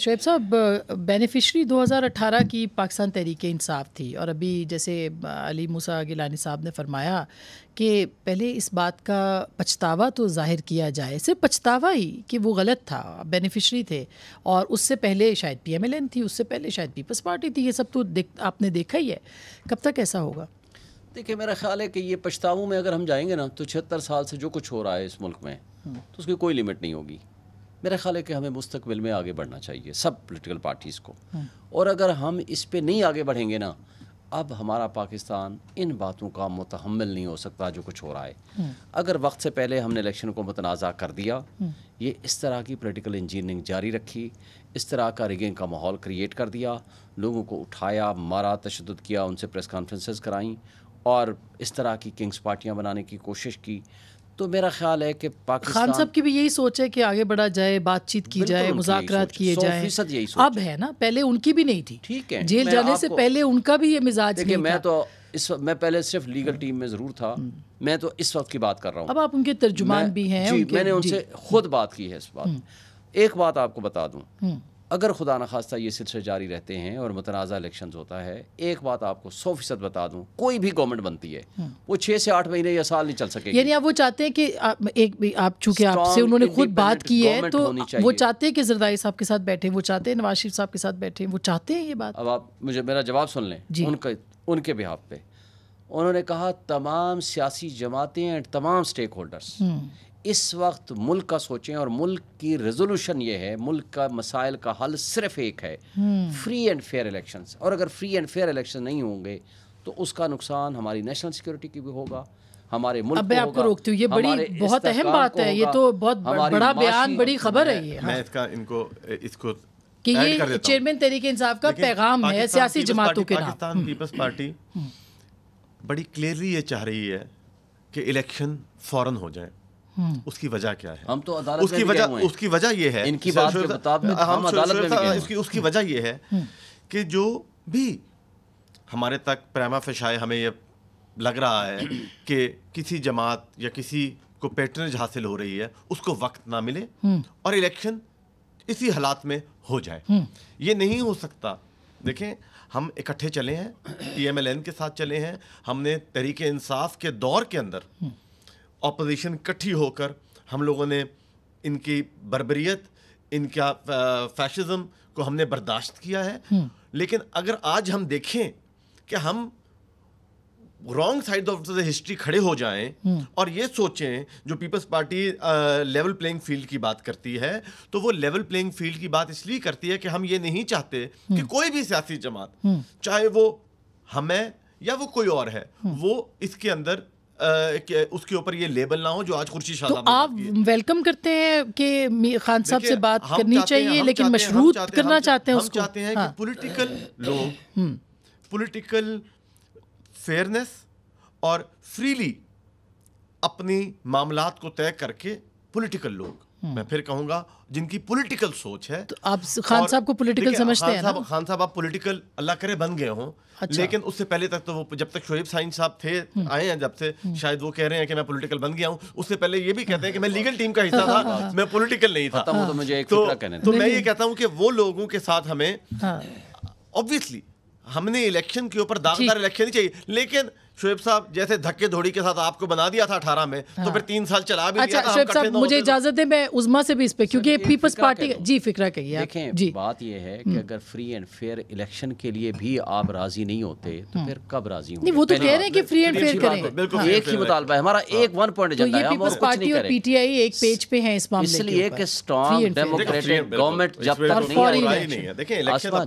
شعیب صاحب، بینیفیشری 2018 کی پاکستان تحریک انصاف تھی، اور ابھی جیسے علی موسیٰ گیلانی صاحب نے فرمایا کہ پہلے اس بات کا پچھتاوا تو ظاہر کیا جائے، صرف پچھتاوا ہی کہ وہ غلط تھا، بینیفیشری تھے، اور اس سے پہلے شاید پی ایم ایل این تھی، اس سے پہلے شاید پیپلز پارٹی تھی، یہ سب تو آپ نے دیکھا ہی ہے. کب تک ایسا ہوگا؟ دیکھیں، میرا خیال ہے کہ یہ پچھتاووں میں اگر ہم جائیں گے نا تو 76 سال سے جو کچھ ہو رہا ہے اس ملک میں تو اس کی کوئی لمٹ نہیں ہوگی. میرا خیال ہے کہ ہمیں مستقبل میں آگے بڑھنا چاہیے سب پولیٹیکل پارٹیز کو، اور اگر ہم اس پہ نہیں آگے بڑھیں گے نا، اب ہمارا پاکستان ان باتوں کا متحمل نہیں ہو سکتا جو کچھ ہو رہا ہے. اگر وقت سے پہلے ہم نے الیکشن کو متنازع کر دیا، یہ اس طرح کی پولیٹیکل انجینئرنگ جاری رکھی، اس طرح کا ریگنگ کا ماحول کریٹ کر دیا، لوگوں کو اٹھایا، مارا، تشدد کیا، ان سے پریس کانفرنسز کرائیں اور اس طرح کی کنگز پارٹیاں بنانے کی کوشش کی، تو میرا خیال ہے کہ پاکستان، خان صاحب کی بھی یہی سوچ ہے کہ آگے بڑھا جائے، بات چیت کی جائے، مذاکرات کیے جائیں. 100% یہی سوچ اب ہے نا، پہلے ان کی بھی نہیں تھی. ٹھیک ہے، جیل جانے سے پہلے ان کا بھی یہ مزاج دیکھیں، نہیں میں تھا. تو میں پہلے صرف لیگل ٹیم میں ضرور تھا، میں تو اس وقت کی بات کر رہا ہوں. اب آپ ان کے ترجمان بھی ہیں. جی، میں نے ان سے خود بات کی ہے اس بات. ایک بات آپ کو بتا دوں، اگر خدا نخواستہ یہ سلسلے جاری رہتے ہیں اور متنازع الیکشنز ہوتا ہے، ایک بات آپ کو 100% بتا دوں، کوئی بھی گورنمنٹ بنتی ہے وہ 6 سے 8 مہینے یا سال نہیں چل سکے گی. یعنی آپ وہ چاہتے ہیں کہ آپ چونکہ آپ سے انہوں نے خود بات کی ہے تو وہ چاہتے ہیں کہ زرداری صاحب کے ساتھ بیٹھیں، وہ چاہتے ہیں نواز شریف صاحب کے ساتھ بیٹھیں، وہ چاہتے ہیں یہ بات. اب آپ مجھے میرا جواب سن لیں. ان کے بہاف پہ انہوں نے کہا تمام سیاسی جماعتیں اور تمام سٹیک ہولڈرز اس وقت ملک کا سوچیں، اور ملک کی ریزولوشن یہ ہے، ملک کا مسائل کا حل صرف ایک ہے، فری اینڈ فیئر الیکشنز. اور اگر فری اینڈ فیئر الیکشن نہیں ہوں گے تو اس کا نقصان ہماری نیشنل سیکورٹی کی بھی ہوگا، ہمارے ملک کو ہوگا. آپ کو روکتی ہوں، یہ بڑی بہت اہم بات ہے، یہ تو بہت بڑا بیان، بڑی خبر ہے. یہ میں اس کو کہ یہ چیئرمین تحریک انصاف کا پیغام ہے سیاسی جماعتوں کے نام. پاکستان پیپلز پارٹی بڑی کلیئرلی یہ چاہ رہی ہے کہ الیکشن فوراً ہو جائے. اس کی وجہ کیا ہے؟ ہم تو عدالت میں بھی گئے ہوئے ہیں. اس کی وجہ یہ ہے، ان کی بات کے مطابق ہم عدالت میں بھی گئے ہیں. اس کی وجہ یہ ہے کہ جو بھی ہمارے تک پریما فیشائے ہمیں یہ لگ رہا ہے کہ کسی جماعت یا کسی کو پیٹرنیج حاصل ہو رہی ہے، اس کو وقت نہ ملے اور الیکشن اسی حالات میں ہو جائے. یہ نہیں ہو سکتا. دیکھیں، ہم اکٹھے چلے ہیں، پی ایم ایل این کے ساتھ چلے ہیں. ہم نے تحریک انصاف کے دور کے اندر اپوزیشن اکٹھی ہو کر ہم لوگوں نے ان کی بربریت، ان کا فیشزم کو ہم نے برداشت کیا ہے. لیکن اگر آج ہم دیکھیں کہ ہم wrong side of the history کھڑے ہو جائیں اور یہ سوچیں، جو Peoples Party level playing field کی بات کرتی ہے، تو وہ لیول پلینگ فیلڈ کی بات اس لیے کرتی ہے کہ ہم یہ نہیں چاہتے کہ کوئی بھی سیاسی جماعت، چاہے وہ ہمیں یا وہ کوئی اور ہے، وہ اس کے اندر اس کے اوپر یہ لیبل نہ ہو جو آج خورشید شاہ صاحب نے آپ ویلکم کرتے ہیں کہ خان صاحب سے بات کرنی چاہیے، لیکن مشروط کرنا چاہتے ہیں اس کو. ہم چاہتے ہیں کہ پولیٹیکل لوگ پولیٹیکل فیئرنس اور فریلی اپنی معاملات کو طے کر کے پولیٹیکل لوگ، میں پھر کہوں گا جن کی پولیٹیکل سوچ ہے. تو آپ خان صاحب کو پولیٹیکل سمجھتے ہیں نا؟ خان صاحب آپ پولیٹیکل اللہ کرے بن گئے ہوں، لیکن اس سے پہلے تک تو وہ جب تک شعیب سائن صاحب تھے آئے ہیں، جب سے شاید وہ کہہ رہے ہیں کہ میں پولیٹیکل بن گیا ہوں، اس سے پہلے یہ بھی کہتے ہیں کہ میں لیگل ٹیم کا حصہ تھا، میں پولیٹیکل نہیں تھا. تو میں یہ کہتا ہوں کہ وہ لوگوں کے ساتھ ہمیں obviously ہم نے الیکشن کے اوپر داغدار الیکشن نہیں چاہیے، لیکن شعیب صاحب جیسے دھکے دھوڑی کے ساتھ آپ کو بنا دیا تھا 18 میں، تو پھر 3 سال چلا بھی دیا تھا. شعیب صاحب مجھے اجازت دیں، میں عظما سے بھی اس پہ، کیونکہ پیپلز پارٹی جی فکرہ کہیے. دیکھیں، بات یہ ہے کہ اگر فری اینڈ فیئر الیکشن کے لیے بھی آپ راضی نہیں ہوتے تو پھر کب راضی ہوں گے؟ نہیں، وہ تو کہہ رہے ہیں کہ فری اینڈ فیئر کریں. ایک ہی مطالبہ ہے ہمارا، ایک 1 پوائنٹ ایجنڈا ہے. پیپلز پارٹی اور پی ٹی آئی ایک پیج پہ ہیں اس معاملے اس لیے کہ اسٹرانگ ڈیموکریٹک گورنمنٹ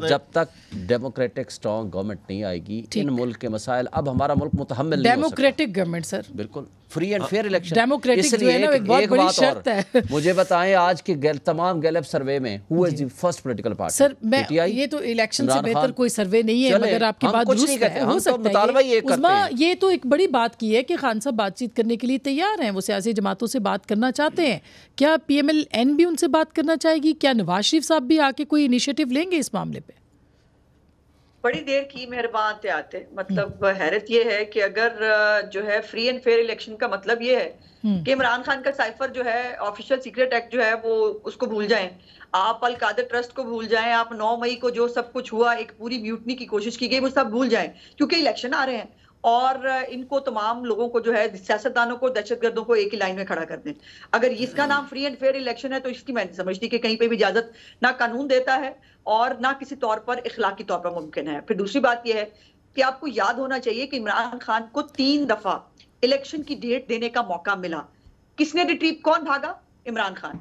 جب تک ڈیموکریٹک اسٹرانگ گورنمنٹ نہیں آئے گی، ان ملک کے مسائل، اب ہمارا ملک متحمل نہیں ہو سکتا. ڈیموکریٹک گورنمنٹ سر، بالکل free and fair election. Democratic جو ہے نا ایک بہت بڑی شرط ہے. مجھے بتائیں آج کے تمام گیلپ سروے میں ہو از دی فرسٹ پولیٹیکل پارٹی؟ سر یہ تو الیکشن سے بہتر کوئی سروے نہیں ہے، مگر آپ کی بات درست ہے، ہو سکتا ہے. عظما یہ تو ایک بڑی بات کی ہے کہ خان صاحب بات چیت کرنے کے لیے تیار ہیں، وہ سیاسی جماعتوں سے بات کرنا چاہتے ہیں. کیا پی ایم ایل این بھی ان سے بات کرنا چاہے گی؟ کیا نواز شریف صاحب بھی آ کے کوئی انیشیٹو لیں گے اس معاملے پہ؟ بڑی دیر کی مہربان تے آتے. مطلب حیرت یہ ہے کہ اگر جو ہے فری اینڈ فیئر الیکشن کا مطلب یہ ہے کہ عمران خان کا سائفر جو ہے آفیشیل سیکریٹ ایکٹ جو ہے وہ اس کو بھول جائیں, آپ القادر ٹرسٹ کو بھول جائیں, آپ 9 مئی کو جو سب کچھ ہوا, ایک پوری میوٹنی کی کوشش کی گئی, وہ سب بھول جائیں کیونکہ الیکشن آ رہے ہیں, اور ان کو تمام لوگوں کو جو ہے سیاستدانوں کو, دہشت گردوں کو ایک ہی لائن میں کھڑا کر دیں. اگر اس کا نام فری اینڈ فیئر الیکشن ہے تو اس کی میں نہیں سمجھتی کہ کہیں پہ بھی اجازت نہ قانون دیتا ہے اور نہ کسی طور پر اخلاقی طور پر ممکن ہے. پھر دوسری بات یہ ہے کہ آپ کو یاد ہونا چاہیے کہ عمران خان کو 3 دفعہ الیکشن کی ڈیٹ دینے کا موقع ملا. کس نے ریٹریو, کون بھاگا؟ عمران خان.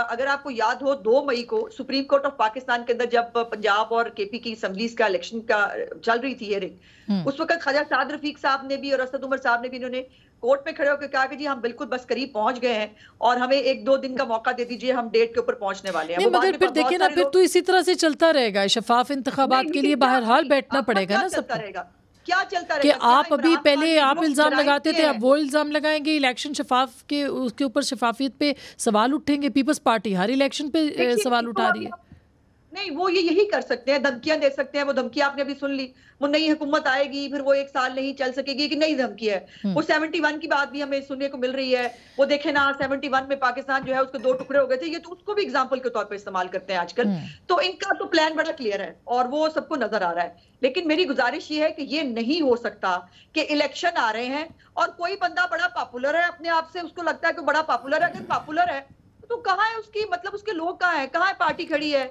اگر آپ کو یاد ہو 2 مئی کو سپریم کورٹ آف پاکستان کے اندر جب پنجاب اور کے پی کی اسمبلیز کا الیکشن کا چل رہی تھی ہیئرنگ, اس وقت خواجہ سعد رفیق صاحب نے بھی اور اسد عمر صاحب نے بھی, انہوں نے کورٹ میں کھڑے ہو کے کہا کہ جی ہم بالکل بس قریب پہنچ گئے ہیں اور ہمیں 1-2 دن کا موقع دے دیجئے, ہم ڈیٹ کے اوپر پہنچنے والے ہیں. مگر پھر دیکھیں نا, پھر تو اسی طرح سے چلتا رہے گا, شفاف انتخابات کے لیے بہرحال بیٹھنا پڑے گا نا سب کو. کیا چلتا رہے کہ گا آپ ابھی پہلے آپ الزام لگاتے تھے, اب وہ الزام لگائیں گے الیکشن شفاف کے, اس کے اوپر شفافیت پہ سوال اٹھیں گے. پیپلز پارٹی ہر الیکشن پہ سوال اٹھا رہی ہے. نہیں, وہ یہی کر سکتے ہیں, دھمکیاں دے سکتے ہیں. وہ دھمکی آپ نے ابھی سن لی, وہ نئی حکومت آئے گی پھر وہ 1 سال نہیں چل سکے گی, کہ نئی دھمکی ہے. وہ 71 کی بات بھی ہمیں سننے کو مل رہی ہے. وہ دیکھیں نا 71 میں پاکستان جو ہے اس کے 2 ٹکڑے ہو گئے تھے, یہ تو اس کو بھی اگزامپل کے طور پہ استعمال کرتے ہیں آج کل. تو ان کا تو پلان بڑا کلیئر ہے اور وہ سب کو نظر آ رہا ہے. لیکن میری گزارش یہ ہے کہ یہ نہیں ہو سکتا کہ الیکشن آ رہے ہیں اور کوئی بندہ بڑا پاپولر ہے, اپنے آپ سے اس کو لگتا ہے کہ بڑا پاپولر ہے. اگر پاپولر ہے تو کہاں ہے اس کی, مطلب اس کے لوگ کہاں ہیں, کہاں ہے پارٹی کھڑی ہے,